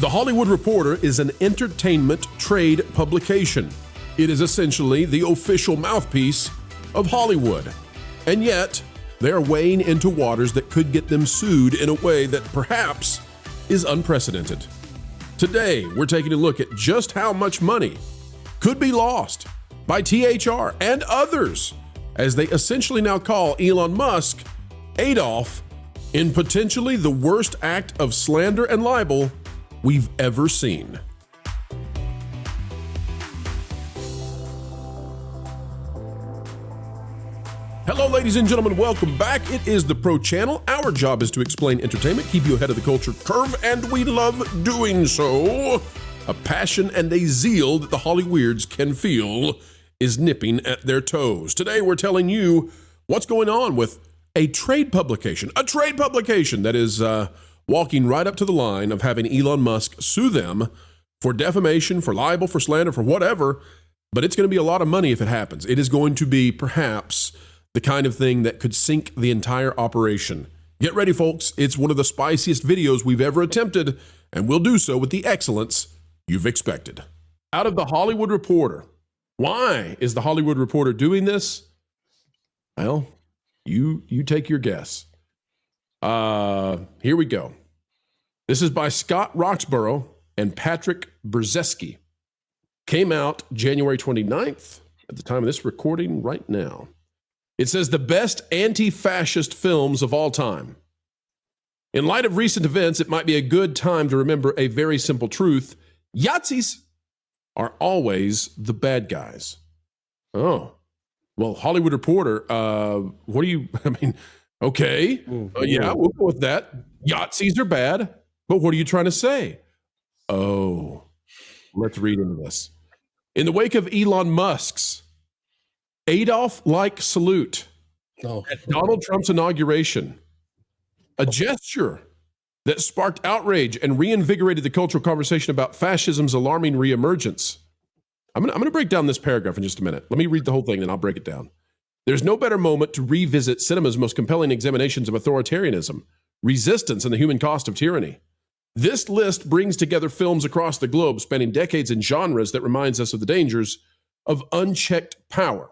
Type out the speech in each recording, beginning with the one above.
The Hollywood Reporter is an entertainment trade publication. It is essentially the official mouthpiece of Hollywood. And yet, they are wading into waters that could get them sued in a way that perhaps is unprecedented. Today, we're taking a look at just how much money could be lost by THR and others as they essentially now call Elon Musk Adolf in potentially the worst act of slander and libel we've ever seen. Hello, ladies and gentlemen. Welcome back. It is the Pro Channel. Our job is to explain entertainment, keep you ahead of the culture curve, and we love doing so. A passion and a zeal that the Hollyweirds can feel is nipping at their toes. Today, we're telling you what's going on with a trade publication that is walking right up to the line of having Elon Musk sue them for defamation, for libel, for slander, for whatever, but it's going to be a lot of money if it happens. It is going to be perhaps the kind of thing that could sink the entire operation. Get ready, folks. It's one of the spiciest videos we've ever attempted, and we'll do so with the excellence you've expected. Out of the Hollywood Reporter. Why is the Hollywood Reporter doing this? Well, you take your guess. Here we go. This is by Scott Roxborough and Patrick Brzezinski. Came out January 29th at the time of this recording right now. It says the best anti-fascist films of all time. In light of recent events, it might be a good time to remember a very simple truth. Yahtzees are always the bad guys. Oh, well, Hollywood Reporter, what do you, okay, yeah, we'll go with that. Yahtzees are bad, but what are you trying to say? Oh, let's read into this. In the wake of Elon Musk's Adolf-like salute at Donald Trump's inauguration, a gesture that sparked outrage and reinvigorated the cultural conversation about fascism's alarming reemergence. I'm going to break down this paragraph in just a minute. Let me read the whole thing, then I'll break it down. There's no better moment to revisit cinema's most compelling examinations of authoritarianism, resistance, and the human cost of tyranny. This list brings together films across the globe spanning decades in genres that reminds us of the dangers of unchecked power.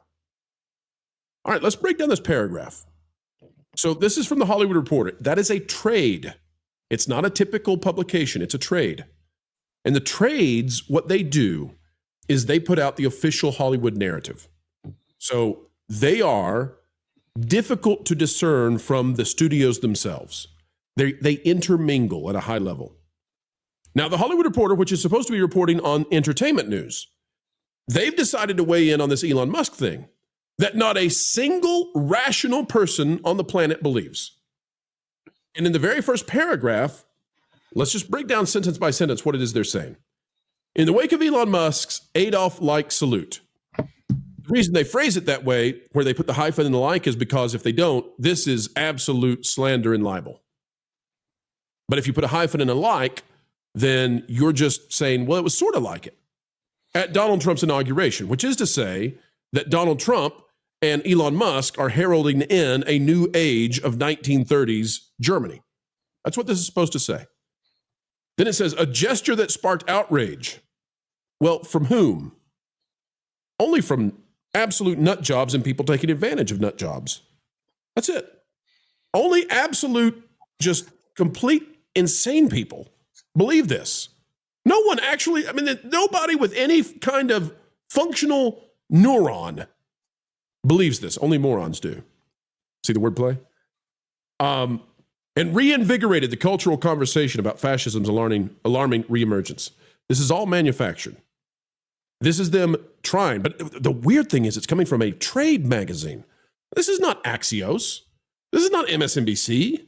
All right, let's break down this paragraph. So this is from the Hollywood Reporter. That is a trade. It's not a typical publication. It's a trade. And the trades, what they do is they put out the official Hollywood narrative. So they are difficult to discern from the studios themselves. They intermingle at a high level. Now, the Hollywood Reporter, which is supposed to be reporting on entertainment news, they've decided to weigh in on this Elon Musk thing that not a single rational person on the planet believes. And in the very first paragraph, let's just break down sentence by sentence what it is they're saying. In the wake of Elon Musk's Adolf-like salute, the reason they phrase it that way, where they put the hyphen and the like, is because if they don't, this is absolute slander and libel. But if you put a hyphen and a like, then you're just saying, well, it was sort of like it. At Donald Trump's inauguration, which is to say that Donald Trump and Elon Musk are heralding in a new age of 1930s Germany. That's what this is supposed to say. Then it says, a gesture that sparked outrage. Well, from whom? Only from absolute nut jobs and people taking advantage of nut jobs. That's it. Only absolute, just complete insane people believe this. No one actually, nobody with any kind of functional neuron believes this. Only morons do. See the wordplay? And reinvigorated the cultural conversation about fascism's alarming reemergence. This is all manufactured. This is them trying. But the weird thing is it's coming from a trade magazine. This is not Axios. This is not MSNBC.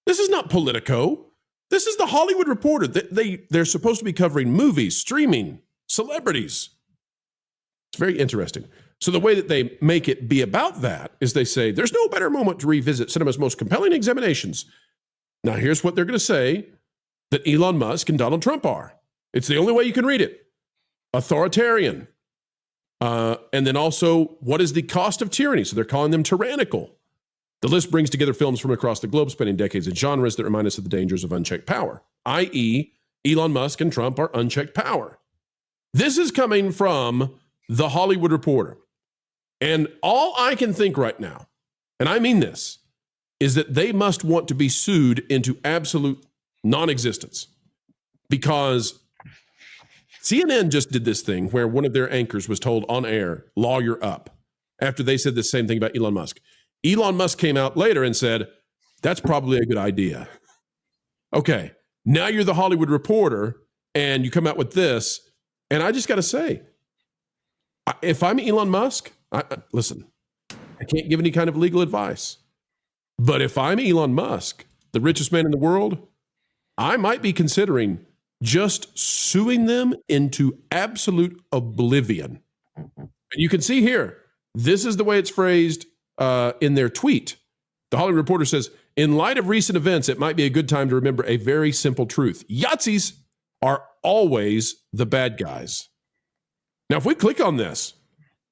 This is not Politico. This is the Hollywood Reporter. They're supposed to be covering movies, streaming, celebrities. It's very interesting. So the way that they make it be about that is they say, there's no better moment to revisit cinema's most compelling examinations. Now, here's what they're going to say that Elon Musk and Donald Trump are. It's the only way you can read it. Authoritarian. And then also, what is the cost of tyranny? So they're calling them tyrannical. The list brings together films from across the globe spanning decades in genres that remind us of the dangers of unchecked power, i.e., Elon Musk and Trump are unchecked power. This is coming from The Hollywood Reporter. And all I can think right now, and I mean this, is that they must want to be sued into absolute non-existence, because CNN just did this thing where one of their anchors was told on air, lawyer up, after they said the same thing about Elon Musk. Elon Musk came out later and said, that's probably a good idea. Okay, now you're the Hollywood Reporter and you come out with this. And I just got to say, if I'm Elon Musk, listen, I can't give any kind of legal advice. But if I'm Elon Musk, the richest man in the world, I might be considering just suing them into absolute oblivion. And you can see here, this is the way it's phrased in their tweet. The Hollywood Reporter says, in light of recent events, it might be a good time to remember a very simple truth. Yahtzees are always the bad guys. Now, if we click on this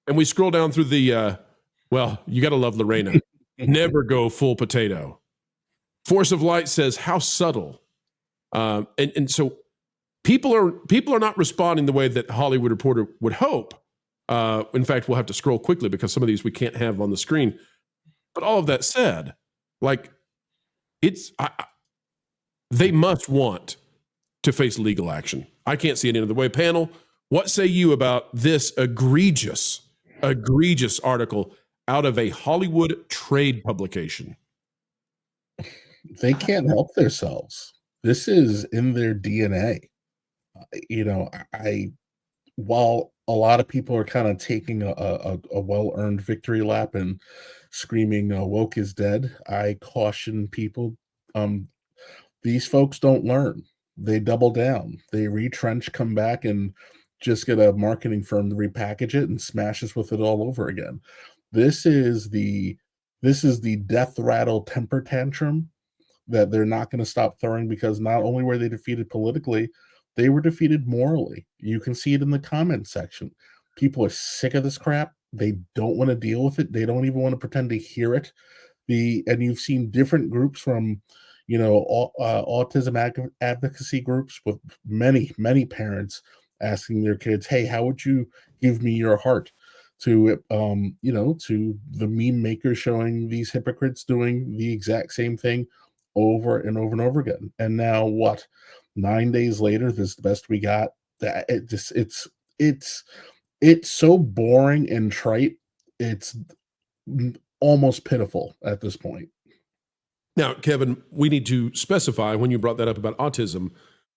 and we scroll down through the, well, you got to love Lorena. Never go full potato. Force of Light says, how subtle. And so people are not responding the way that Hollywood Reporter would hope. In fact, we'll have to scroll quickly because some of these we can't have on the screen. But all of that said, like, they must want to face legal action. I can't see it any other way. Panel, what say you about this egregious article out of a Hollywood trade publication? They can't help themselves. This is in their DNA. While a lot of people are kind of taking a well-earned victory lap and screaming woke is dead, I caution people, these folks don't learn. They double down. They retrench, come back, and just get a marketing firm to repackage it and smash us with it all over again. This is the death rattle temper tantrum that they're not going to stop throwing, because not only were they defeated politically, they were defeated morally. You can see it in the comment section. People are sick of this crap. They don't want to deal with it. They don't even want to pretend to hear it. And you've seen different groups from, autism advocacy groups with many parents asking their kids, hey, how would you give me your heart? To to the meme makers showing these hypocrites doing the exact same thing over and over and over again. And now what? 9 days later, this is the best we got. That it's so boring and trite. It's almost pitiful at this point. Now, Kevin, we need to specify, when you brought that up about autism,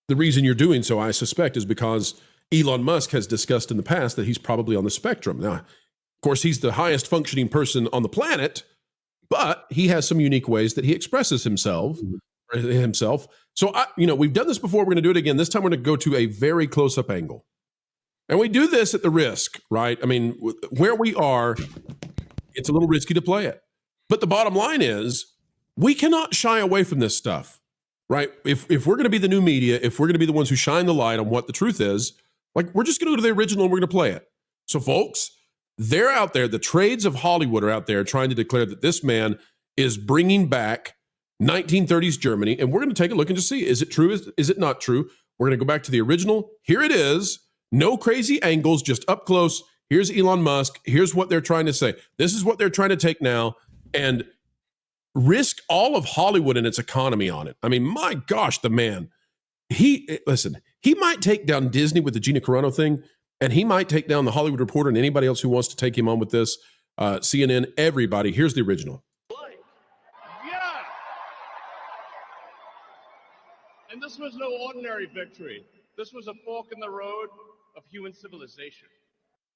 the reason you're doing so, I suspect, is because Elon Musk has discussed in the past that he's probably on the spectrum. Now, of course, he's the highest functioning person on the planet, but he has some unique ways that he expresses himself. So, we've done this before. We're going to do it again. This time we're going to go to a very close-up angle. And we do this at the risk, right? I mean, where we are, it's a little risky to play it. But the bottom line is, we cannot shy away from this stuff, right? If we're going to be the new media, if we're going to be the ones who shine the light on what the truth is, like, we're just going to go to the original and we're going to play it. So, folks, they're out there. The trades of Hollywood are out there trying to declare that this man is bringing back 1930s Germany. And we're going to take a look and just see, is it true? Is it not true? We're going to go back to the original. Here it is. No crazy angles, just up close. Here's Elon Musk. Here's what they're trying to say. This is what they're trying to take now and risk all of Hollywood and its economy on it. I mean, my gosh, the man, he might take down Disney with the Gina Carano thing, and he might take down the Hollywood Reporter and anybody else who wants to take him on with this, CNN, everybody. Here's the original. Yeah. And this was no ordinary victory. This was a fork in the road of human civilization.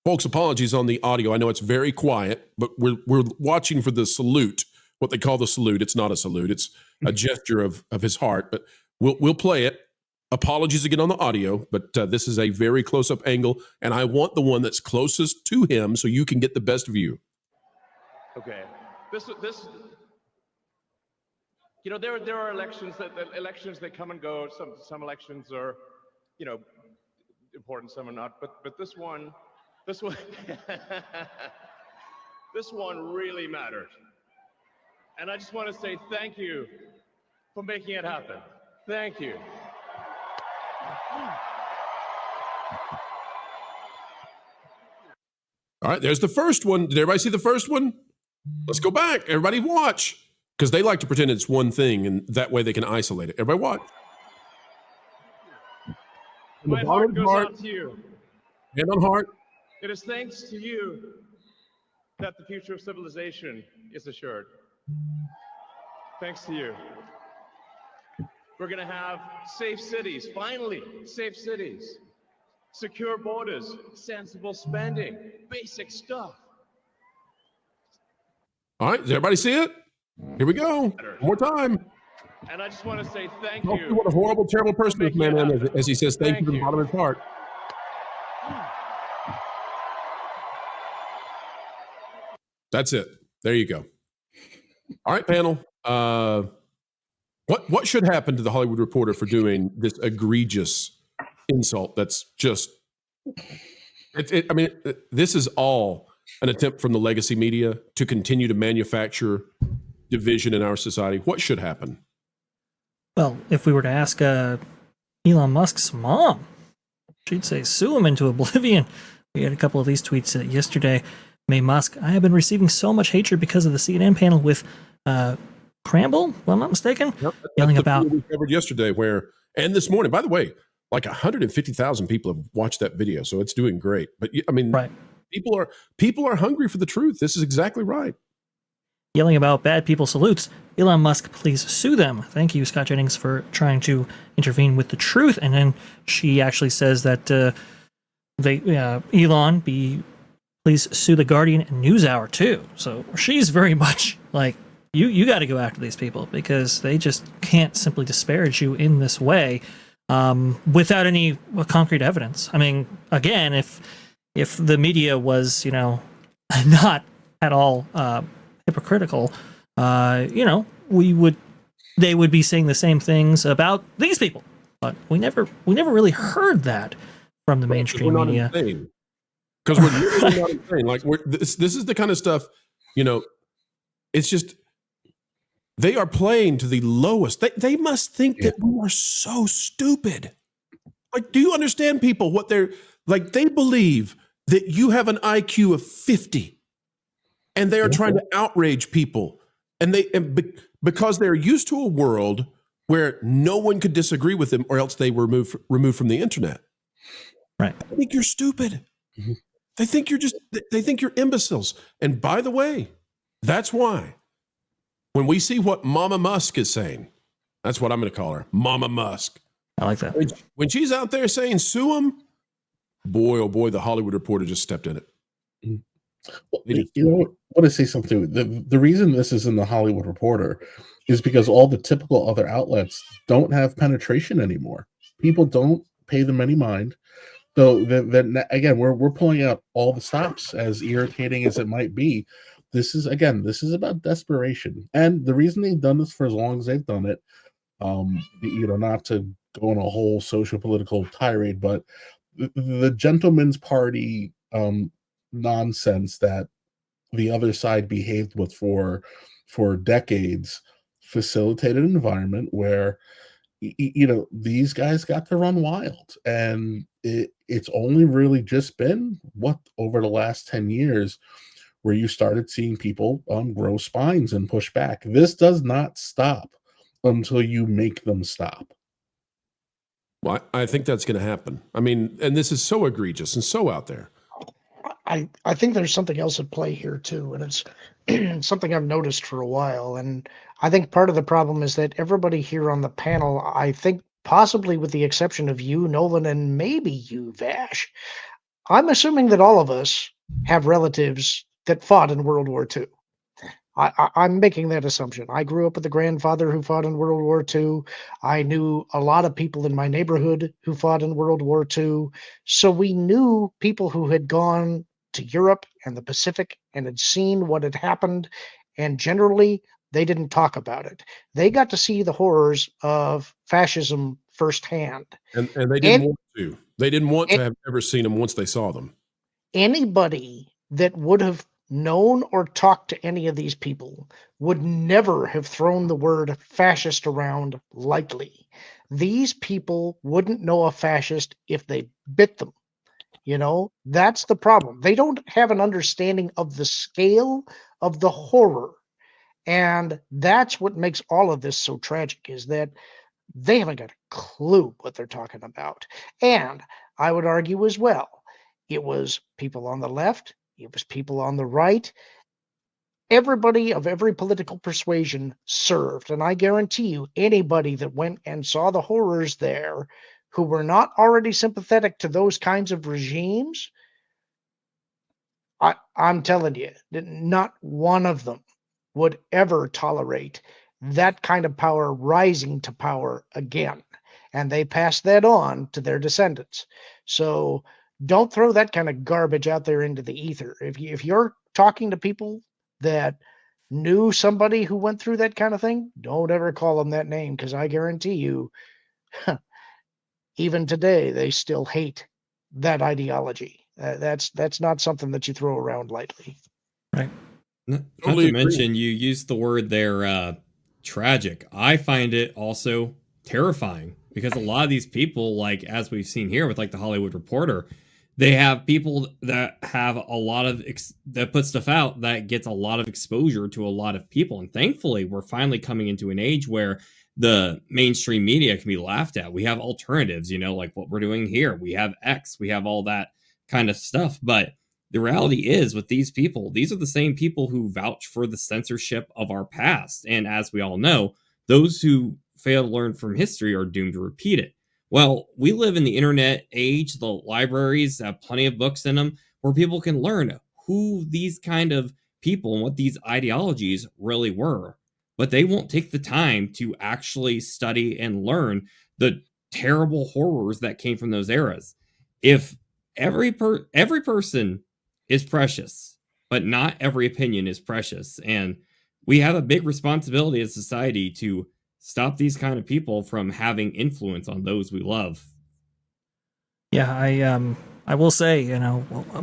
Folks, apologies on the audio. I know it's very quiet, but we're watching for the salute, what they call the salute. It's not a salute. It's a gesture of his heart, but we'll play it. Apologies again on the audio, but this is a very close-up angle, and I want the one that's closest to him so you can get the best view. Okay. This there are elections that come and go. Some elections are, important, some are not, but this one this one really mattered. And I just want to say thank you for making it happen. Thank you. All right, there's the first one. Did everybody see the first one? Let's go back. Everybody watch. Because they like to pretend it's one thing, and that way they can isolate it. Everybody watch. My heart goes out to you. Hand on heart. It is thanks to you that the future of civilization is assured. Thanks to you. We're going to have safe cities, finally, safe cities. Secure borders, sensible spending, basic stuff. All right, does everybody see it? Here we go. One more time. And I just want to say thank Don't you. see what a horrible, terrible person this man is, as he says thank you from the bottom of his heart. That's it. There you go. All right, panel. What should happen to the Hollywood Reporter for doing this egregious insult? That's just. I mean, this is all an attempt from the legacy media to continue to manufacture division in our society. What should happen? Well, if we were to ask Elon Musk's mom, she'd say sue him into oblivion. We had a couple of these tweets yesterday. May Musk, I have been receiving so much hatred because of the CNN panel with Cramble, if I'm not mistaken, yelling about. We covered yesterday, and this morning, by the way, like 150,000 people have watched that video, so it's doing great. But I mean, right. People are hungry for the truth. This is exactly right. Yelling about bad people salutes. Elon Musk, please sue them. Thank you, Scott Jennings, for trying to intervene with the truth. And then she actually says that Elon, please sue the Guardian and NewsHour too. So she's very much like, you got to go after these people because they just can't simply disparage you in this way without any concrete evidence. I mean, again, if the media was, not at all hypocritical, they would be saying the same things about these people. But we never really heard that from the mainstream media. Because we're really not insane. Like this is the kind of stuff, it's just they are playing to the lowest. They must think that we are so stupid. Like, do you understand people what they're like? They believe that you have an IQ of 50 and they are trying to outrage people. And because they're used to a world where no one could disagree with them or else they were removed from the internet. Right. I think you're stupid. Mm-hmm. They think you're imbeciles. And by the way, that's why when we see what Mama Musk is saying, that's what I'm going to call her, Mama Musk. I like that. When she's out there saying sue him, boy, oh boy, the Hollywood Reporter just stepped in it. Well, I want to say something. The reason this is in the Hollywood Reporter is because all the typical other outlets don't have penetration anymore. People don't pay them any mind. So then again, we're pulling out all the stops, as irritating as it might be. This is about desperation, and the reason they've done this for as long as they've done it, not to go on a whole social political tirade, but the Gentleman's Party nonsense that the other side behaved with for decades facilitated an environment where these guys got to run wild, and it's only really just been over the last 10 years where you started seeing people grow spines and push back. This does not stop until you make them stop. Well, I think that's going to happen. I mean, and this is so egregious and so out there. I think there's something else at play here too, and it's something I've noticed for a while. And I think part of the problem is that everybody here on the panel, I think possibly with the exception of you, Nolan, and maybe you, Vash, I'm assuming that all of us have relatives that fought in World War II. I'm making that assumption. I grew up with a grandfather who fought in World War II. I knew a lot of people in my neighborhood who fought in World War II. So we knew people who had gone to Europe and the Pacific and had seen what had happened. And generally, they didn't talk about it. They got to see the horrors of fascism firsthand. And they didn't want to. They didn't want to have ever seen them once they saw them. Anybody that would have known or talked to any of these people would never have thrown the word fascist around lightly. These people wouldn't know a fascist if they bit them. That's the problem. They don't have an understanding of the scale of the horror. And that's what makes all of this so tragic, is that they haven't got a clue what they're talking about. And I would argue as well, it was people on the left, it was people on the right. Everybody of every political persuasion served. And I guarantee you, anybody that went and saw the horrors there who were not already sympathetic to those kinds of regimes, I'm telling you, that not one of them would ever tolerate that kind of power rising to power again. And they passed that on to their descendants. So don't throw that kind of garbage out there into the ether. If you're talking to people that knew somebody who went through that kind of thing, don't ever call them that name, because I guarantee you, even today, they still hate that ideology. That's not something that you throw around lightly. Right. Not Totally to agree. mention, you used the word there, tragic. I find it also terrifying, because a lot of these people, like as we've seen here with like the Hollywood Reporter, they have people that have a lot of that put stuff out that gets a lot of exposure to a lot of people. And thankfully, we're finally coming into an age where the mainstream media can be laughed at. We have alternatives, like what we're doing here. We have X, we have all that kind of stuff. But the reality is, with these people, these are the same people who vouch for the censorship of our past. And as we all know, those who fail to learn from history are doomed to repeat it. Well, we live in the internet age. The libraries have plenty of books in them where people can learn who these kind of people and what these ideologies really were. But they won't take the time to actually study and learn the terrible horrors that came from those eras. If every person is precious, but not every opinion is precious. And we have a big responsibility as society to stop these kind of people from having influence on those we love. Yeah, I will say,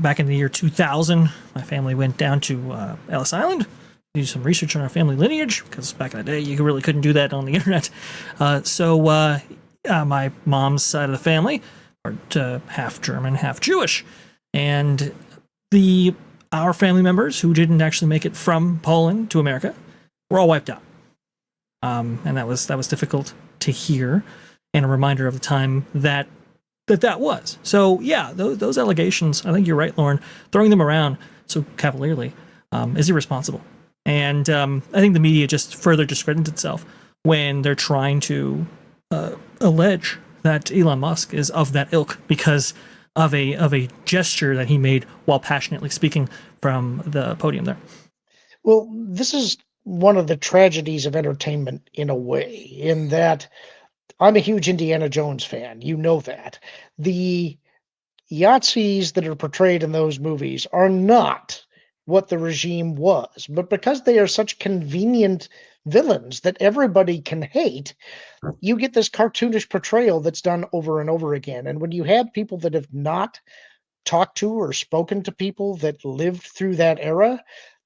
back in the year 2000, my family went down to Ellis Island to do some research on our family lineage, because back in the day you really couldn't do that on the internet. So my mom's side of the family are half German, half Jewish, and our family members who didn't actually make it from Poland to America were all wiped out. And that was difficult to hear, and a reminder of the time that was. So yeah, those allegations, I think you're right, Lauren, throwing them around so cavalierly is irresponsible. And I think the media just further discredits itself when they're trying to allege that Elon Musk is of that ilk because of a gesture that he made while passionately speaking from the podium there. Well, this is one of the tragedies of entertainment in a way, in that I'm a huge Indiana Jones fan. You know that. The Yahtzees that are portrayed in those movies are not what the regime was, but because they are such convenient villains that everybody can hate, you get this cartoonish portrayal that's done over and over again. And when you have people that have not talked to or spoken to people that lived through that era,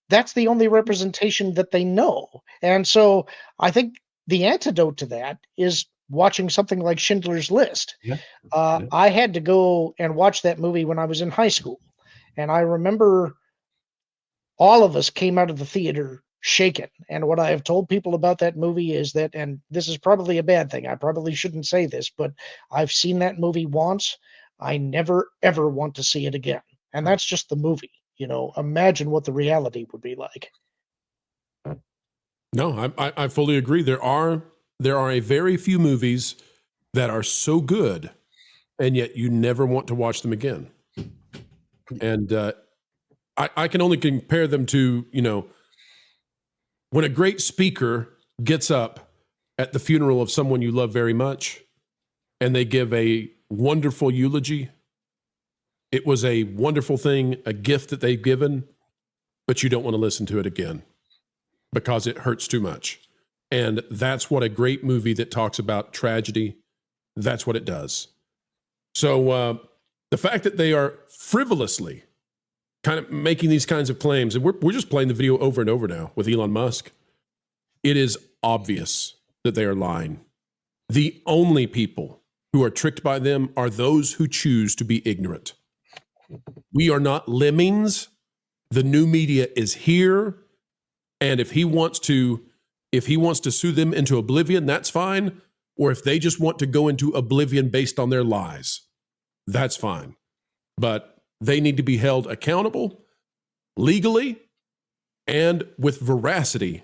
that's the only representation that they know. And so I think the antidote to that is watching something like Schindler's List. Yeah. I had to go and watch that movie when I was in high school. And I remember all of us came out of the theater shaken. And what I have told people about that movie is that, and this is probably a bad thing, I probably shouldn't say this, but I've seen that movie once. I never, ever want to see it again. And that's just the movie. Imagine what the reality would be like. No, I fully agree. There are a very few movies that are so good, and yet you never want to watch them again. And I can only compare them to, when a great speaker gets up at the funeral of someone you love very much, and they give a wonderful eulogy. It was a wonderful thing, a gift that they've given, but you don't want to listen to it again because it hurts too much. And that's what a great movie that talks about tragedy, that's what it does. So the fact that they are frivolously kind of making these kinds of claims, and we're just playing the video over and over now with Elon Musk, it is obvious that they are lying. The only people who are tricked by them are those who choose to be ignorant. We are not lemmings. The new media is here. And if he wants to sue them into oblivion, that's fine. Or if they just want to go into oblivion based on their lies, that's fine. But they need to be held accountable legally and with veracity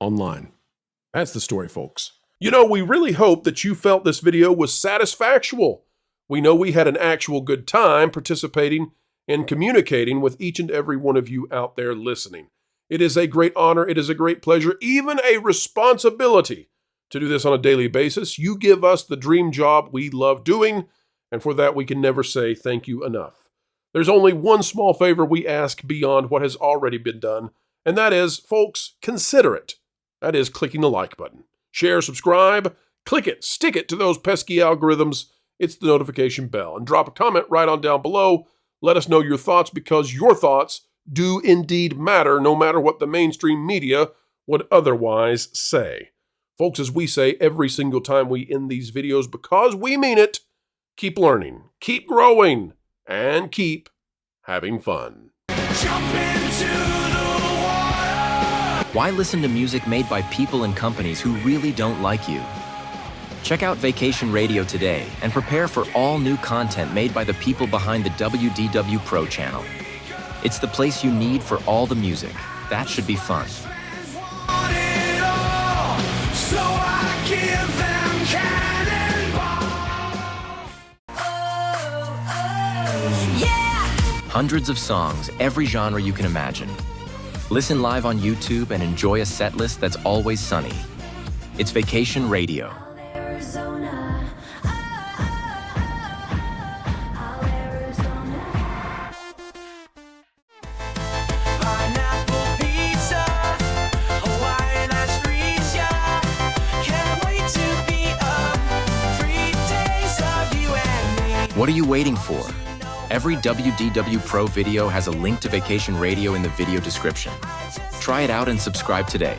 online. That's the story, folks. You know, we really hope that you felt this video was satisfactual. We know we had an actual good time participating and communicating with each and every one of you out there listening. It is a great honor. It is a great pleasure, even a responsibility to do this on a daily basis. You give us the dream job we love doing, and for that we can never say thank you enough. There's only one small favor we ask beyond what has already been done, and that is, folks, consider it. That is clicking the like button. Share, subscribe, click it, stick it to those pesky algorithms. It's the notification bell. And drop a comment right on down below. Let us know your thoughts, because your thoughts do indeed matter, no matter what the mainstream media would otherwise say. Folks, as we say every single time we end these videos, because we mean it, keep learning, keep growing, and keep having fun. Jump into the water. Why listen to music made by people and companies who really don't like you? Check out Vacation Radio today and prepare for all new content made by the people behind the WDW Pro Channel. It's the place you need for all the music. That should be fun. Hundreds of songs, every genre you can imagine. Listen live on YouTube and enjoy a set list that's always sunny. It's Vacation Radio. What are you waiting for? Every WDW Pro video has a link to Vacation Radio in the video description. Try it out and subscribe today.